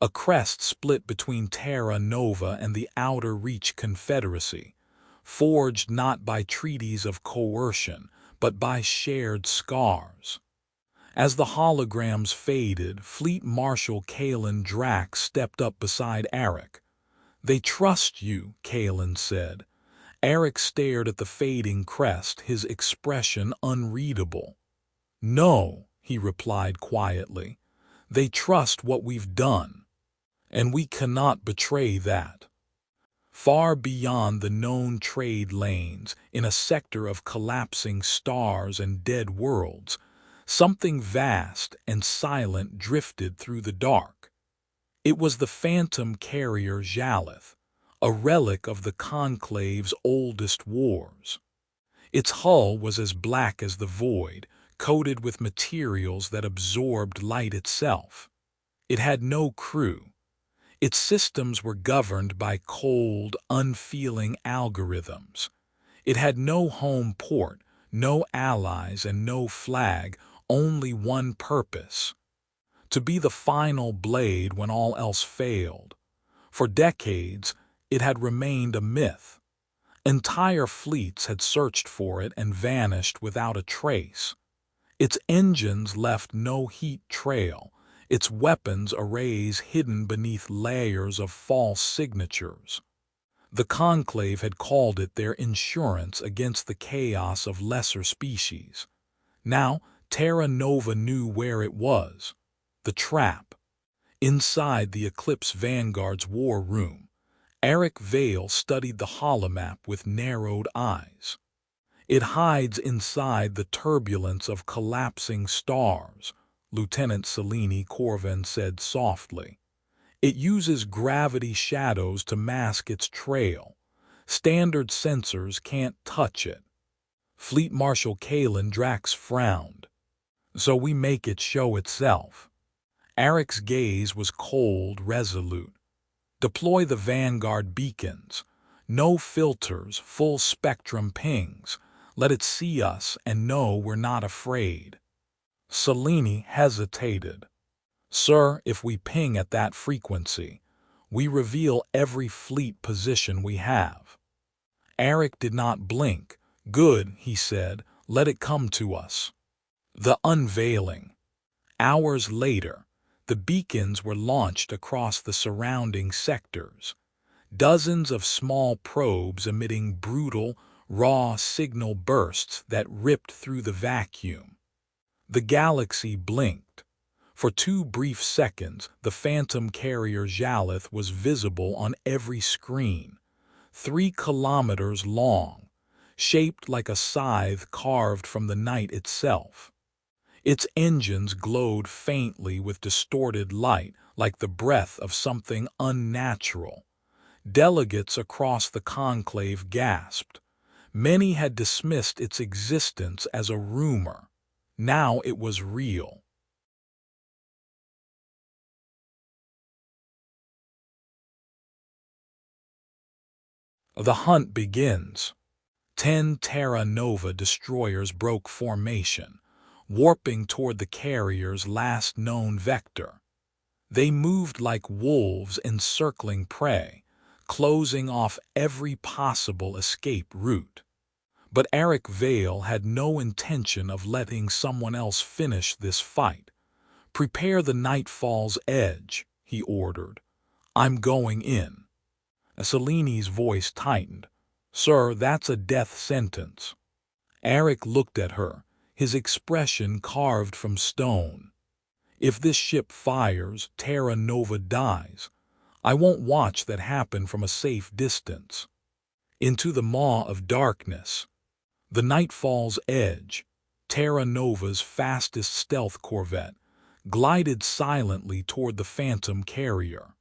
a crest split between Terra Nova and the Outer Reach Confederacy, forged not by treaties of coercion, but by shared scars. As the holograms faded, Fleet Marshal Kalen Drack stepped up beside Eric. "They trust you," Kalen said. Eric stared at the fading crest, his expression unreadable. "No," he replied quietly. "They trust what we've done, and we cannot betray that." Far beyond the known trade lanes, in a sector of collapsing stars and dead worlds, something vast and silent drifted through the dark. It was the phantom carrier Jalith, a relic of the Conclave's oldest wars. Its hull was as black as the void, coated with materials that absorbed light itself. It had no crew. Its systems were governed by cold, unfeeling algorithms. It had no home port, no allies, and no flag, only one purpose: to be the final blade when all else failed. For decades, it had remained a myth. Entire fleets had searched for it and vanished without a trace. Its engines left no heat trail, its weapons arrays hidden beneath layers of false signatures. The Conclave had called it their insurance against the chaos of lesser species. Now, Terra Nova knew where it was. The trap. Inside the Eclipse Vanguard's war room, Eric Vale studied the holomap with narrowed eyes. It hides inside the turbulence of collapsing stars, Lieutenant Selene Corvin said softly. It uses gravity shadows to mask its trail. Standard sensors can't touch it. Fleet Marshal Kalen Drax frowned. So we make it show itself. Eric's gaze was cold, resolute. Deploy the Vanguard beacons. No filters, full spectrum pings. Let it see us and know we're not afraid. Selene hesitated. Sir, if we ping at that frequency, we reveal every fleet position we have. Eric did not blink. Good, he said, let it come to us. The unveiling. Hours later, the beacons were launched across the surrounding sectors. Dozens of small probes emitting brutal, raw signal bursts that ripped through the vacuum. The galaxy blinked. For 2 brief seconds, the phantom carrier Jalith was visible on every screen, 3 kilometers long, shaped like a scythe carved from the night itself. Its engines glowed faintly with distorted light, like the breath of something unnatural. Delegates across the conclave gasped. Many had dismissed its existence as a rumor. Now it was real. The hunt begins. 10 Terra Nova destroyers broke formation, warping toward the carrier's last known vector. They moved like wolves encircling prey, closing off every possible escape route. But Eric Vale had no intention of letting someone else finish this fight. Prepare the Nightfall's edge, he ordered. I'm going in. Selene's voice tightened. Sir, that's a death sentence. Eric looked at her, his expression carved from stone. If this ship fires, Terra Nova dies. I won't watch that happen from a safe distance. Into the maw of darkness. The Nightfall's edge, Terra Nova's fastest stealth corvette, glided silently toward the phantom carrier.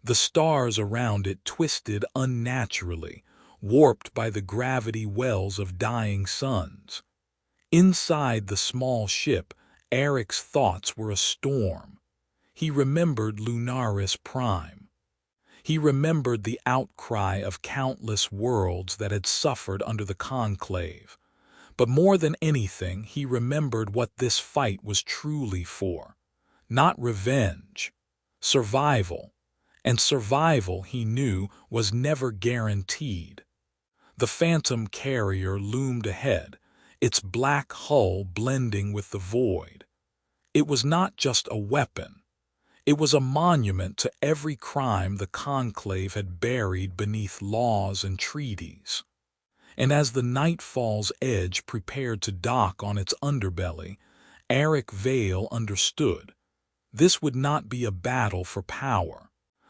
The stars around it twisted unnaturally, warped by the gravity wells of dying suns. Inside the small ship, Eric's thoughts were a storm. He remembered Lunaris Prime. He remembered the outcry of countless worlds that had suffered under the conclave. But more than anything, he remembered what this fight was truly for. Not revenge. Survival. And survival, he knew, was never guaranteed. The phantom carrier loomed ahead, its black hull blending with the void. It was not just a weapon. It was a monument to every crime the conclave had buried beneath laws and treaties. And as the Nightfall's edge prepared to dock on its underbelly, Eric Vale understood. This would not be a battle for power.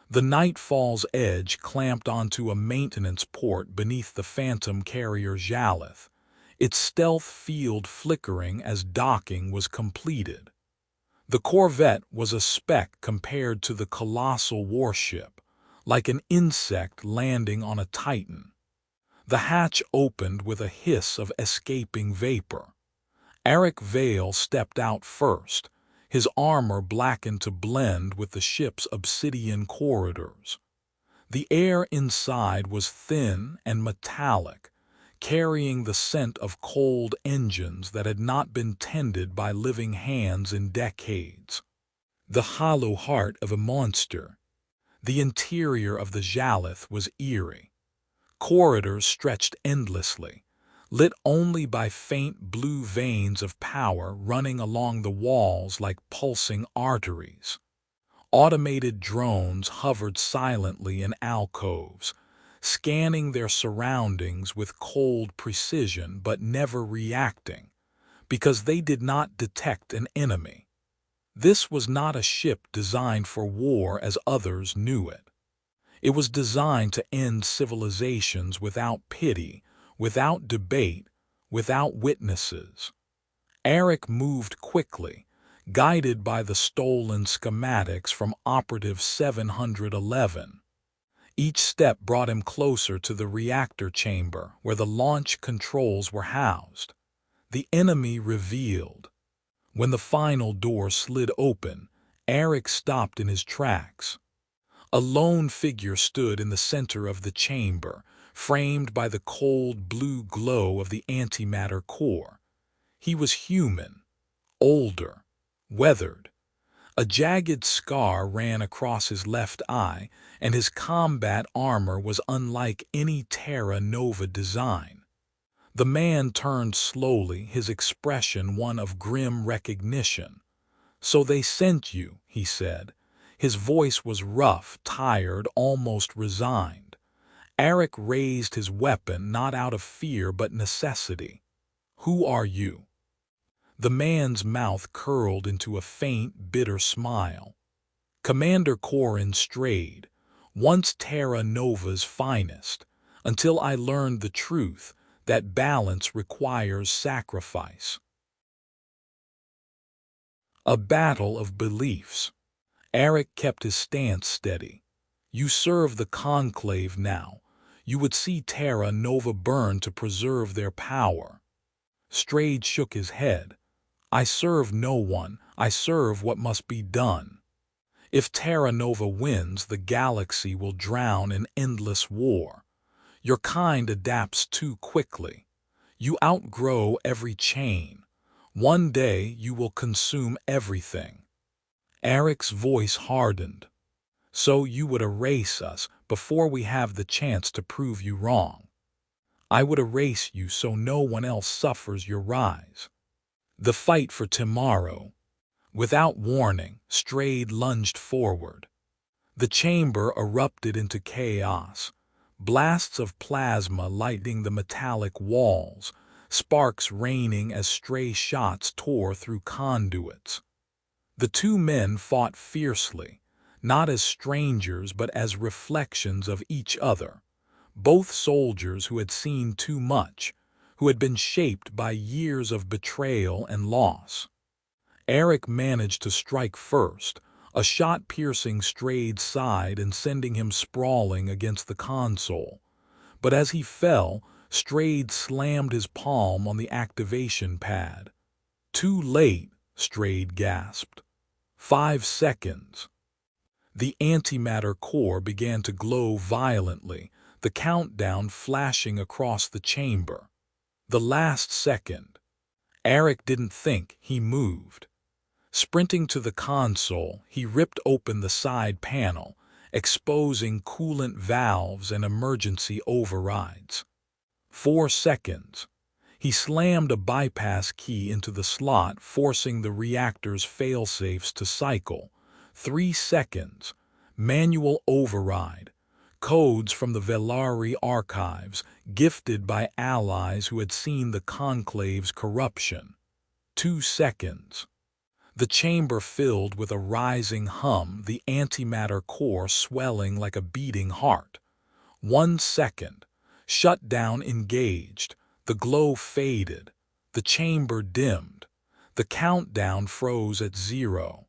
The Nightfall's edge clamped onto a maintenance port beneath the phantom carrier Jalith, its stealth field flickering as docking was completed. The corvette was a speck compared to the colossal warship, like an insect landing on a titan. The hatch opened with a hiss of escaping vapor. Eric Vale stepped out first, his armor blackened to blend with the ship's obsidian corridors. The air inside was thin and metallic, carrying the scent of cold engines that had not been tended by living hands in decades. The hollow heart of a monster. The interior of the Jalith was eerie. Corridors stretched endlessly, lit only by faint blue veins of power running along the walls like pulsing arteries. Automated drones hovered silently in alcoves, scanning their surroundings with cold precision but never reacting, because they did not detect an enemy. This was not a ship designed for war as others knew it. It was designed to end civilizations without pity, without debate, without witnesses. Eric moved quickly, guided by the stolen schematics from Operative 711. Each step brought him closer to the reactor chamber where the launch controls were housed. The enemy revealed. When the final door slid open, Eric stopped in his tracks. A lone figure stood in the center of the chamber, framed by the cold blue glow of the antimatter core. He was human, older, weathered. A jagged scar ran across his left eye, and his combat armor was unlike any Terra Nova design. The man turned slowly, his expression one of grim recognition. "So they sent you," he said. His voice was rough, tired, almost resigned. Eric raised his weapon not out of fear but necessity. "Who are you?" The man's mouth curled into a faint, bitter smile. "Commander Corin Strayed, once Terra Nova's finest, until I learned the truth that balance requires sacrifice." A battle of beliefs. Eric kept his stance steady. "You serve the Conclave now. You would see Terra Nova burn to preserve their power." Strayed shook his head. "I serve no one. I serve what must be done. If Terra Nova wins, the galaxy will drown in endless war. Your kind adapts too quickly. You outgrow every chain. One day you will consume everything." Eric's voice hardened. "So you would erase us before we have the chance to prove you wrong. I would erase you so no one else suffers your rise. The fight for tomorrow." Without warning, Strayed lunged forward. The chamber erupted into chaos, blasts of plasma lighting the metallic walls, sparks raining as stray shots tore through conduits. The two men fought fiercely, not as strangers but as reflections of each other, both soldiers who had seen too much, who had been shaped by years of betrayal and loss. Eric managed to strike first, a shot piercing Strayed's side and sending him sprawling against the console. But as he fell, Strayed slammed his palm on the activation pad. "Too late," Strayed gasped. 5 seconds. The antimatter core began to glow violently, the countdown flashing across the chamber. The last second. Eric didn't think, he moved. Sprinting to the console, he ripped open the side panel, exposing coolant valves and emergency overrides. 4 seconds. He slammed a bypass key into the slot, forcing the reactor's failsafes to cycle. 3 seconds. Manual override. Codes from the Velari archives, gifted by allies who had seen the Conclave's corruption. 2 seconds. The chamber filled with a rising hum, the antimatter core swelling like a beating heart. 1 second. Shutdown engaged. The glow faded. The chamber dimmed. The countdown froze at 0.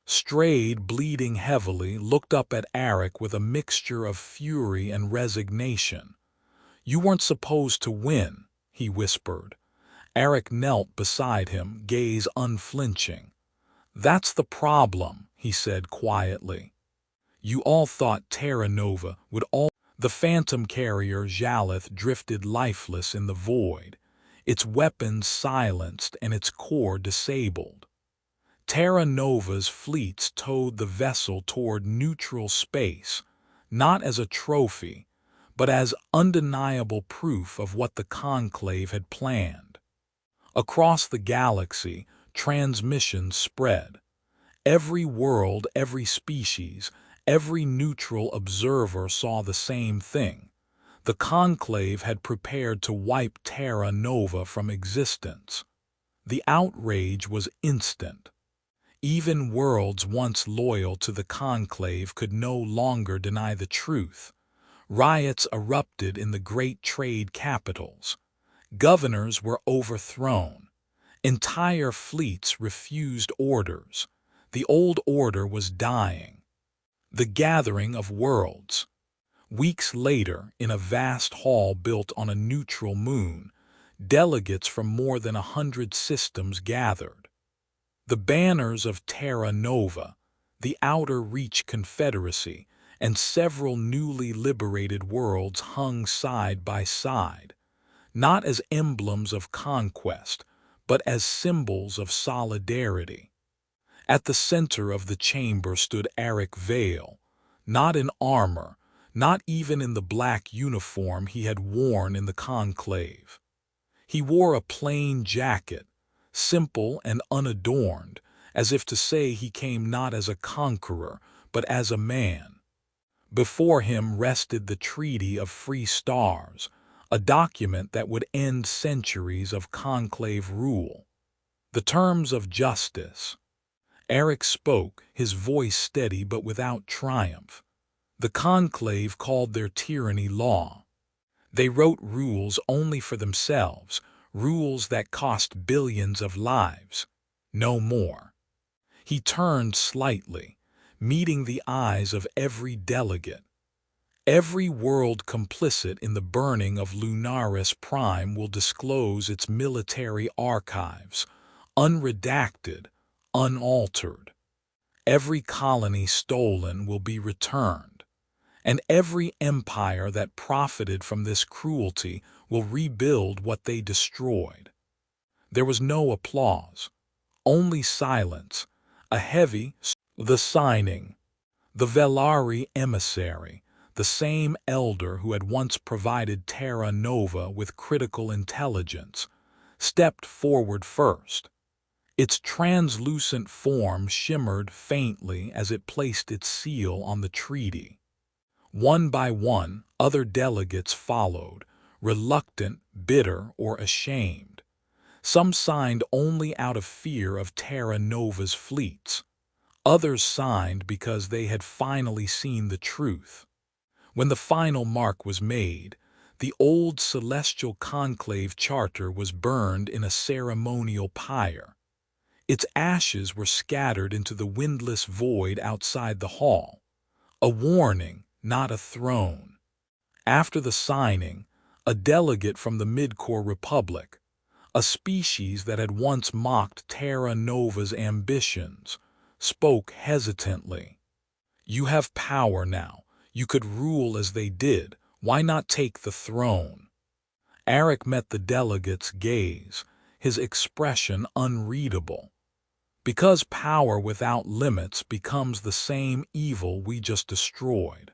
Strayed, bleeding heavily, looked up at Eric with a mixture of fury and resignation. "You weren't supposed to win," he whispered. Eric knelt beside him, gaze unflinching. "That's the problem," he said quietly. "You all thought Terra Nova would all—" The phantom carrier Jalith drifted lifeless in the void, its weapons silenced and its core disabled. Terra Nova's fleets towed the vessel toward neutral space, not as a trophy, but as undeniable proof of what the Conclave had planned. Across the galaxy, transmissions spread. Every world, every species, every neutral observer saw the same thing. The Conclave had prepared to wipe Terra Nova from existence. The outrage was instant. Even worlds once loyal to the Conclave could no longer deny the truth. Riots erupted in the great trade capitals. Governors were overthrown. Entire fleets refused orders. The old order was dying. The gathering of worlds. Weeks later, in a vast hall built on a neutral moon, delegates from more than 100 systems gathered. The banners of Terra Nova, the Outer Reach Confederacy, and several newly liberated worlds hung side by side, not as emblems of conquest, but as symbols of solidarity. At the center of the chamber stood Eric Vale, not in armor, not even in the black uniform he had worn in the Conclave. He wore a plain jacket, simple and unadorned, as if to say he came not as a conqueror, but as a man. Before him rested the Treaty of Free Stars, a document that would end centuries of Conclave rule. The terms of justice. Eric spoke, his voice steady but without triumph. The Conclave called their tyranny law. They wrote rules only for themselves, rules that cost billions of lives, no more. He turned slightly, meeting the eyes of every delegate. Every world complicit in the burning of Lunaris Prime will disclose its military archives, unredacted, unaltered. Every colony stolen will be returned, and every empire that profited from this cruelty will rebuild what they destroyed. There was no applause, only silence, a heavy, the signing. The Velari emissary, the same elder who had once provided Terra Nova with critical intelligence, stepped forward first. Its translucent form shimmered faintly as it placed its seal on the treaty. One by one, other delegates followed, reluctant, bitter, or ashamed. Some signed only out of fear of Terra Nova's fleets. Others signed because they had finally seen the truth. When the final mark was made, the old Celestial Conclave Charter was burned in a ceremonial pyre. Its ashes were scattered into the windless void outside the hall. A warning, not a throne. After the signing, a delegate from the Midcore Republic, a species that had once mocked Terra Nova's ambitions, spoke hesitantly. "You have power now. You could rule as they did. Why not take the throne?" Eric met the delegate's gaze, his expression unreadable. Because power without limits becomes the same evil we just destroyed.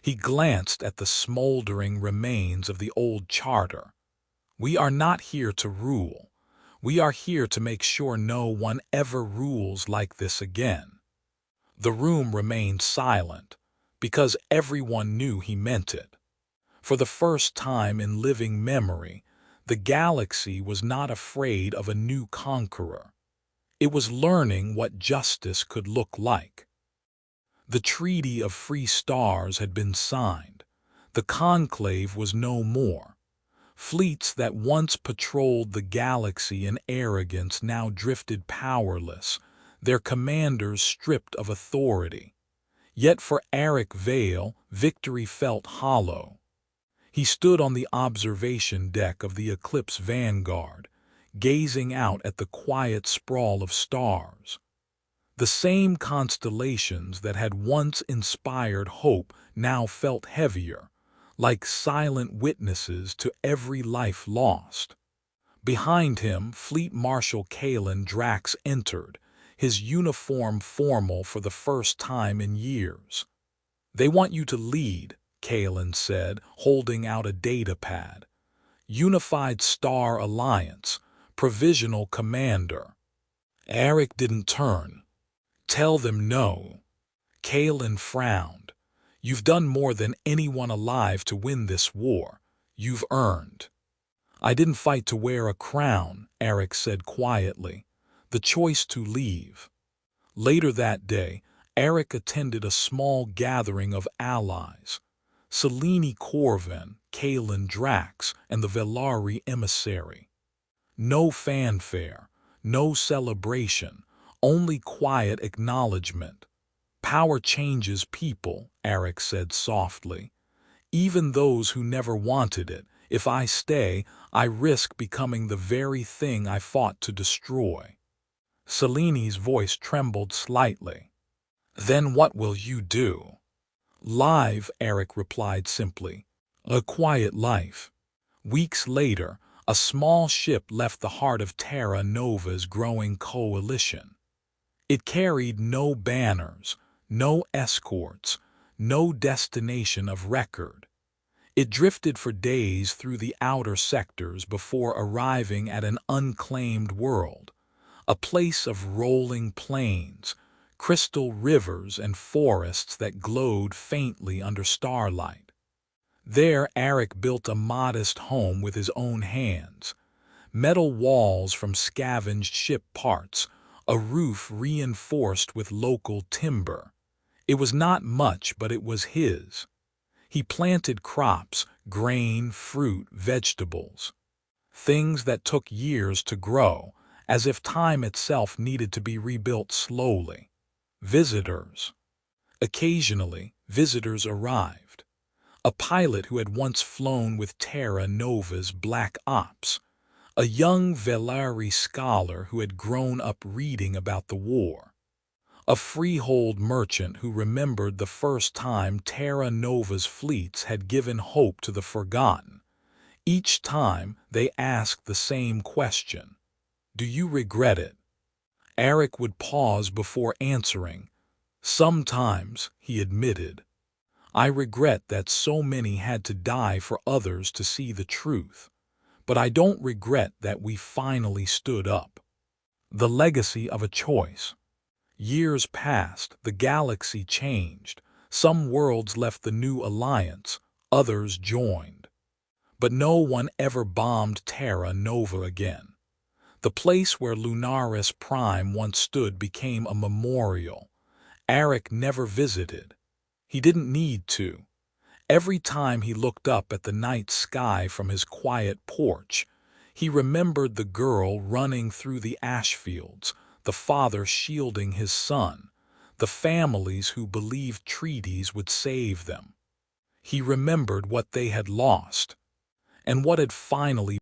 He glanced at the smoldering remains of the old charter. "We are not here to rule. We are here to make sure no one ever rules like this again." The room remained silent, because everyone knew he meant it. For the first time in living memory, the galaxy was not afraid of a new conqueror. It was learning what justice could look like. The Treaty of Free Stars had been signed. The Conclave was no more. Fleets that once patrolled the galaxy in arrogance now drifted powerless, their commanders stripped of authority. Yet for Eric Vale, victory felt hollow. He stood on the observation deck of the Eclipse Vanguard, gazing out at the quiet sprawl of stars. The same constellations that had once inspired hope now felt heavier, like silent witnesses to every life lost. Behind him, Fleet Marshal Kalen Drax entered, his uniform formal for the first time in years. "They want you to lead," Kalen said, holding out a data pad. Unified Star Alliance, Provisional Commander. Eric didn't turn. Tell them no. Kalen frowned. You've done more than anyone alive to win this war. You've earned. I didn't fight to wear a crown, Eric said quietly. The choice to leave. Later that day, Eric attended a small gathering of allies. Selene Corvin, Kalen Drax, and the Velari emissary. No fanfare, no celebration, only quiet acknowledgement. Power changes people, Eric said softly. Even those who never wanted it. If I stay, I risk becoming the very thing I fought to destroy. Selene's voice trembled slightly. Then what will you do? Live, Eric replied simply. A quiet life. Weeks later, a small ship left the heart of Terra Nova's growing coalition. It carried no banners, no escorts, no destination of record. It drifted for days through the outer sectors before arriving at an unclaimed world, a place of rolling plains, crystal rivers and forests that glowed faintly under starlight. There Eric built a modest home with his own hands, metal walls from scavenged ship parts, a roof reinforced with local timber. It was not much, but it was his. He planted crops, grain, fruit, vegetables. Things that took years to grow, as if time itself needed to be rebuilt slowly. Visitors. Occasionally, visitors arrived. A pilot who had once flown with Terra Nova's Black Ops. A young Velari scholar who had grown up reading about the war. A freehold merchant who remembered the first time Terra Nova's fleets had given hope to the forgotten. Each time they asked the same question. Do you regret it? Eric would pause before answering. Sometimes, he admitted. I regret that so many had to die for others to see the truth. But I don't regret that we finally stood up. The legacy of a choice. Years passed, the galaxy changed. Some worlds left the new alliance, others joined. But no one ever bombed Terra Nova again. The place where Lunaris Prime once stood became a memorial. Eric never visited. He didn't need to. Every time he looked up at the night sky from his quiet porch, he remembered the girl running through the ash fields, the father shielding his son, the families who believed treaties would save them. He remembered what they had lost, and what had finally